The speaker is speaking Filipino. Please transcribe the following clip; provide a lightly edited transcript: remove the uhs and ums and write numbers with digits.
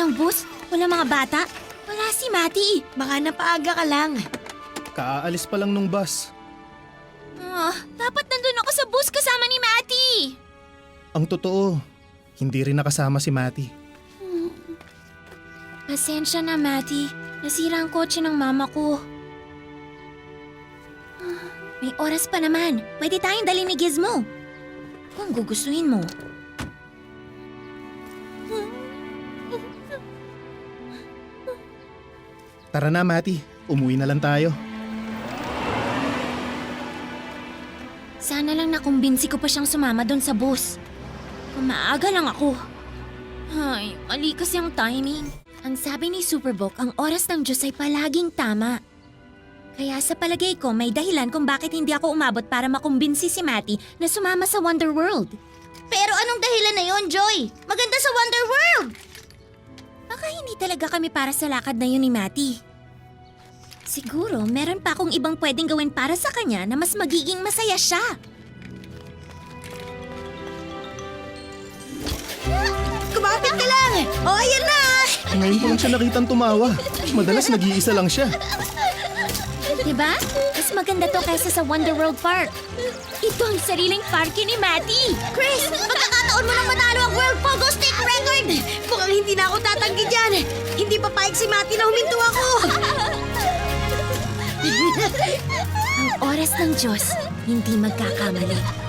Walang bus? Walang mga bata? Wala si Matty. Baka napaaga ka lang. Kaaalis pa lang nung bus. Dapat nandun ako sa bus kasama ni Matty. Ang totoo, hindi rin nakasama si Matty. Pasensya na, Matty. Nasira ang kotse ng mama ko. May oras pa naman. Pwede tayong dali ni Gizmo. Kung gugustuhin mo. Tara na, Matty. Umuwi na lang tayo. Sana lang nakumbinsi ko pa siyang sumama doon sa bus. Kung maaga lang ako. Ay, mali kasi ang timing. Ang sabi ni Superbook, ang oras ng Diyos ay palaging tama. Kaya sa palagay ko, may dahilan kung bakit hindi ako umabot para makumbinsi si Matty na sumama sa Wonderworld. Pero anong dahilan na yon, Joy? Maganda sa Wonderworld! Baka hindi talaga kami para sa lakad na yun ni Matty. Siguro, meron pa akong ibang pwedeng gawin para sa kanya na mas magiging masaya siya. Kumapit ka lang! O, ayan na! Ngayon ko lang siya nakitang tumawa. Madalas nag-iisa lang siya. Diba? Mas maganda to kaysa sa Wonderworld Park. Ito ang sariling parke ni Matty. Chris, pagkakataon mo nang manalo ang World Pogo Stick Record! Mukhang hindi na ako tatanggi dyan. Hindi papayag si Matty na huminto ako. Ang oras ng Diyos, hindi magkakamali.